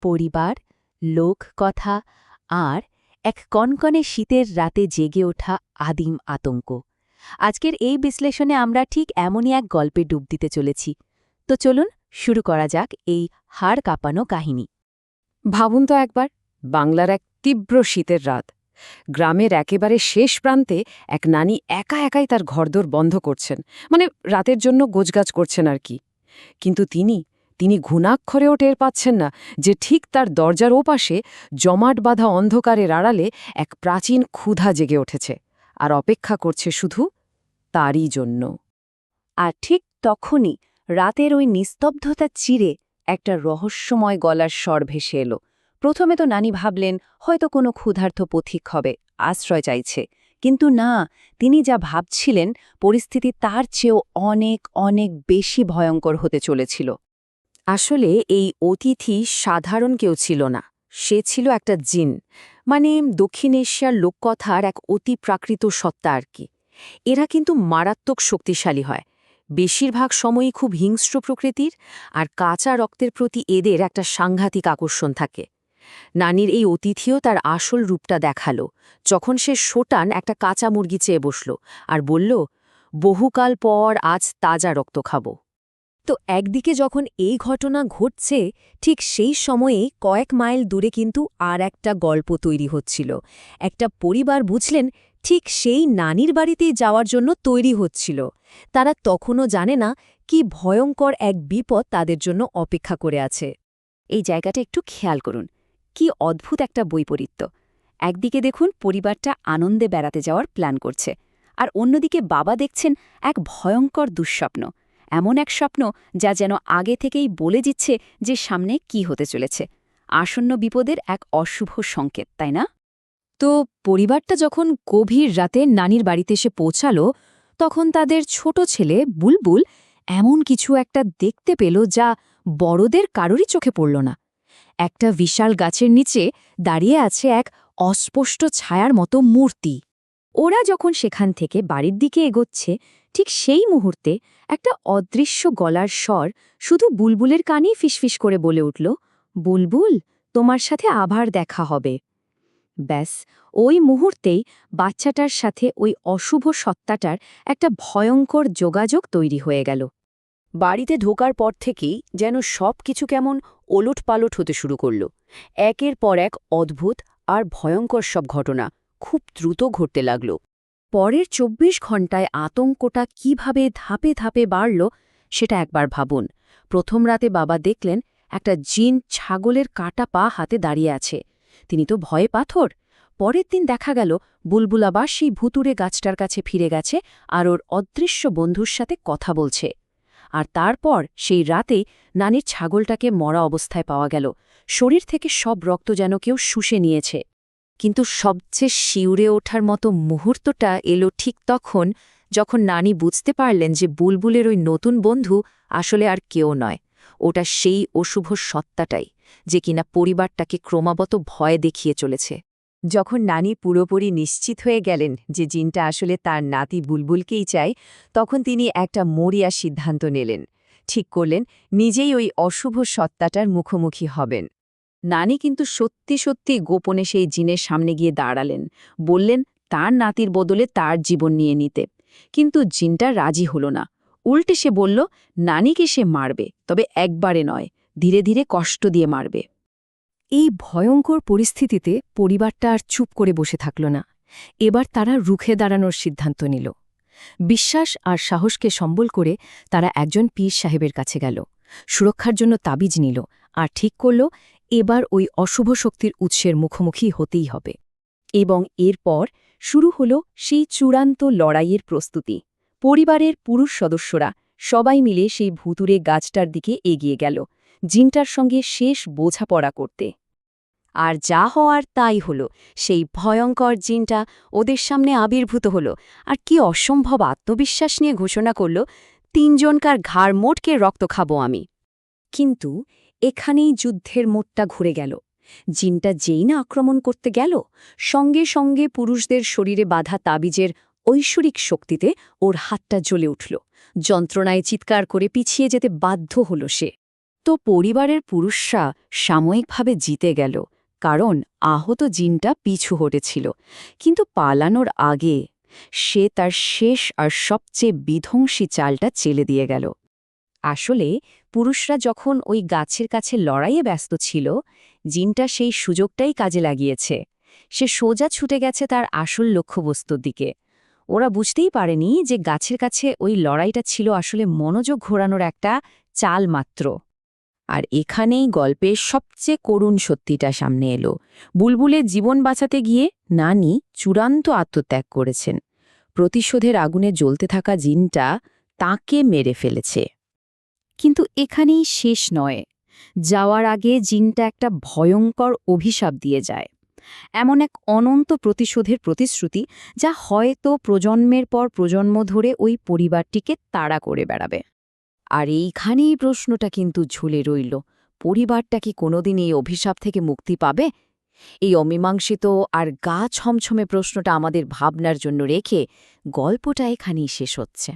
পরিবার, লোককথা আর এক কনকনে শীতের রাতে জেগে ওঠা আদিম আতঙ্ক। আজকের এই বিশ্লেষণে আমরা ঠিক এমনই এক গল্পে ডুব দিতে চলেছি। তো চলুন শুরু করা যাক এই হাড় কাঁপানো কাহিনী। ভাবুন তো একবার, বাংলার এক তীব্র শীতের রাত। গ্রামের একেবারে শেষ প্রান্তে এক নানি একা একাই তার ঘরদোর বন্ধ করছেন, মানে রাতের জন্য গোছগাছ করছেন আর কি। কিন্তু তিনি ঘুণাক্ষরেও টের পাচ্ছেন না যে ঠিক তার দরজার ওপাশে জমাট বাঁধা অন্ধকারের আড়ালে এক প্রাচীন ক্ষুধা জেগে উঠেছে আর অপেক্ষা করছে শুধু তারই জন্য। আর ঠিক তখনই রাতের ওই নিস্তব্ধতা চিরে একটা রহস্যময় গলার স্বর ভেসে এলো। প্রথমে তো নানি ভাবলেন হয়তো কোনো ক্ষুধার্ত পথিক হবে, আশ্রয় চাইছে। কিন্তু না, তিনি যা ভাবছিলেন পরিস্থিতি তার চেয়েও অনেক অনেক বেশি ভয়ঙ্কর হতে চলেছিল। আসলে এই অতিথি সাধারণ কেউ ছিল না, সে ছিল একটা জিন, মানে দক্ষিণ এশিয়ার লোককথার এক অতি প্রাকৃত সত্তা আর কি। এরা কিন্তু মারাত্মক শক্তিশালী হয়, বেশিরভাগ সময়ই খুব হিংস্র প্রকৃতির, আর কাঁচা রক্তের প্রতি এদের একটা সাংঘাতিক আকর্ষণ থাকে। নানির এই অতিথিও তার আসল রূপটা দেখালো যখন সে শোটান একটা কাঁচা মুরগি চেয়ে বসল আর বলল, বহুকাল পর আজ তাজা রক্ত খাবো। তো একদিকে যখন এই ঘটনা ঘটছে, ঠিক সেই সময়েই কয়েক মাইল দূরে কিন্তু আর একটা গল্প তৈরি হচ্ছিল। একটা পরিবার বুঝলেন ঠিক সেই নানির বাড়িতেই যাওয়ার জন্য তৈরি হচ্ছিল। তারা তখনও জানে না কি ভয়ঙ্কর এক বিপদ তাদের জন্য অপেক্ষা করে আছে। এই জায়গাটা একটু খেয়াল করুন, কি অদ্ভুত একটা বৈপরীত্য। একদিকে দেখুন পরিবারটা আনন্দে বেড়াতে যাওয়ার প্ল্যান করছে, আর অন্যদিকে বাবা দেখছেন এক ভয়ঙ্কর দুঃস্বপ্ন, এমন এক স্বপ্ন যা যেন আগে থেকেই বলে দিচ্ছে যে সামনে কি হতে চলেছে। আসন্ন বিপদের এক অশুভ সংকেত, তাই না? তো পরিবারটা যখন গভীর রাতে নানির বাড়িতে এসে পৌঁছালো, তখন তাদের ছোট ছেলে বুলবুল এমন কিছু একটা দেখতে পেল যা বড়দের কারোরই চোখে পড়ল না। একটা বিশাল গাছের নিচে দাঁড়িয়ে আছে এক অস্পষ্ট ছায়ার মতো মূর্তি। ওরা যখন সেখান থেকে বাড়ির দিকে এগোচ্ছে, ঠিক সেই মুহূর্তে একটা অদৃশ্য গলার স্বর শুধু বুলবুলের কানেই ফিসফিস করে বলে উঠল, বুলবুল, তোমার সাথে আবার দেখা হবে। ব্যাস, ওই মুহূর্তেই বাচ্চাটার সাথে ওই অশুভ সত্তাটার একটা ভয়ঙ্কর যোগাযোগ তৈরি হয়ে গেল। বাড়িতে ঢোকার পর থেকেই যেন সব কিছু কেমন ওলটপালট হতে শুরু করল। একের পর এক অদ্ভুত আর ভয়ঙ্কর সব ঘটনা খুব দ্রুত ঘটতে লাগল। পরের ২৪ ঘণ্টায় আতঙ্কটা কিভাবে ধাপে ধাপে বাড়ল সেটা একবার ভাবুন। প্রথম রাতে বাবা দেখলেন একটা জিন ছাগলের কাটা পা হাতে দাঁড়িয়ে আছে। তিনি তো ভয়ে পাথর। পরের দিন দেখা গেল বুলবুল আবার সেই ভুতুড়ে গাছটার কাছে ফিরে গেছে আর ওর অদৃশ্য বন্ধুর সাথে কথা বলছে। আর তারপর সেই রাতেই নানির ছাগলটাকে মরা অবস্থায় পাওয়া গেল, শরীর থেকে সব রক্ত যেন কেউ শুষে নিয়েছে। কিন্তু সবচেয়ে শিউরে ওঠার মতো মুহূর্তটা এলো ঠিক তখন যখন নানি বুঝতে পারলেন যে বুলবুলের ওই নতুন বন্ধু আসলে আর কেউ নয়, ওটা সেই অশুভ সত্তাটাই যে কিনা পরিবারটাকে ক্রমাগত ভয় দেখিয়ে চলেছে। যখন নানি পুরোপুরি নিশ্চিত হয়ে গেলেন যে জিনটা আসলে তার নাতি বুলবুলকেই চায়, তখন তিনি একটা মরিয়া সিদ্ধান্ত নিলেন। ঠিক করলেন নিজেই ওই অশুভ সত্তাটার মুখোমুখি হবেন। নানি কিন্তু সত্যি সত্যি গোপনে সেই জিনের সামনে গিয়ে দাঁড়ালেন, বললেন তার নাতির বদলে তার জীবন নিয়ে নিতে। কিন্তু জিনটা রাজি হল না। উল্টে সে বলল নানিকে সে মারবে, তবে একবারে নয়, ধীরে ধীরে কষ্ট দিয়ে মারবে। এই ভয়ঙ্কর পরিস্থিতিতে পরিবারটা আর চুপ করে বসে থাকল না। এবার তারা রুখে দাঁড়ানোর সিদ্ধান্ত নিল। বিশ্বাস আর সাহসকে সম্বল করে তারা একজন পীর সাহেবের কাছে গেল, সুরক্ষার জন্য তাবিজ নিল আর ঠিক করল এবার ওই অশুভ শক্তির উৎসের মুখোমুখি হতেই হবে। এবং এরপর শুরু হল সেই চূড়ান্ত লড়াইয়ের প্রস্তুতি। পরিবারের পুরুষ সদস্যরা সবাই মিলে সেই ভুতুরে গাছটার দিকে এগিয়ে গেল, জিনটার সঙ্গে শেষ বোঝাপড়া করতে। আর যা হওয়ার তাই হল, সেই ভয়ঙ্কর জিনটা ওদের সামনে আবির্ভূত হল আর কি অসম্ভব আত্মবিশ্বাস নিয়ে ঘোষণা করল, ৩ জনকার ঘাড় মোটকে রক্ত খাবো আমি। কিন্তু এখানেই যুদ্ধের মোড়টা ঘুরে গেল। জিনটা যেই না আক্রমণ করতে গেল, সঙ্গে সঙ্গে পুরুষদের শরীরে বাঁধা তাবিজের ঐশ্বরিক শক্তিতে ওর হাতটা জ্বলে উঠল। যন্ত্রণায় চিৎকার করে পিছিয়ে যেতে বাধ্য হল সে। তো পরিবারের পুরুষরা সাময়িকভাবে জিতে গেল, কারণ আহত জিনটা পিছু হটেছিল। কিন্তু পালানোর আগে সে তার শেষ আর সবচেয়ে বিধ্বংসী চালটা চেলে দিয়ে গেল। আসলে পুরুষরা যখন ওই গাছের কাছে লড়াইয়ে ব্যস্ত ছিল, জিনটা সেই সুযোগটাই কাজে লাগিয়েছে। সে সোজা ছুটে গেছে তার আসল লক্ষ্যবস্তুর দিকে। ওরা বুঝতেই পারেনি যে গাছের কাছে ওই লড়াইটা ছিল আসলে মনোযোগ ঘোরানোর একটা চাল মাত্র। আর এখানেই গল্পের সবচেয়ে করুণ সত্যিটা সামনে এলো। বুলবুলের জীবন বাঁচাতে গিয়ে নানি চূড়ান্ত আত্মত্যাগ করেছেন। প্রতিশোধের আগুনে জ্বলতে থাকা জিনটা তাকে মেরে ফেলেছে। কিন্তু এখানেই শেষ নয়। যাওয়ার আগে জিনটা একটা ভয়ঙ্কর অভিশাপ দিয়ে যায়, এমন এক অনন্ত প্রতিশোধের প্রতিশ্রুতি যা হয়তো প্রজন্মের পর প্রজন্ম ধরে ওই পরিবারটিকে তাড়া করে বেড়াবে। আর এইখানেই প্রশ্নটা কিন্তু ঝুলে রইল, পরিবারটা কি কোনোদিন এই অভিশাপ থেকে মুক্তি পাবে? এই অমীমাংসিত আর গা ছমছমে প্রশ্নটা আমাদের ভাবনার জন্য রেখে গল্পটা এখানেই শেষ হচ্ছে।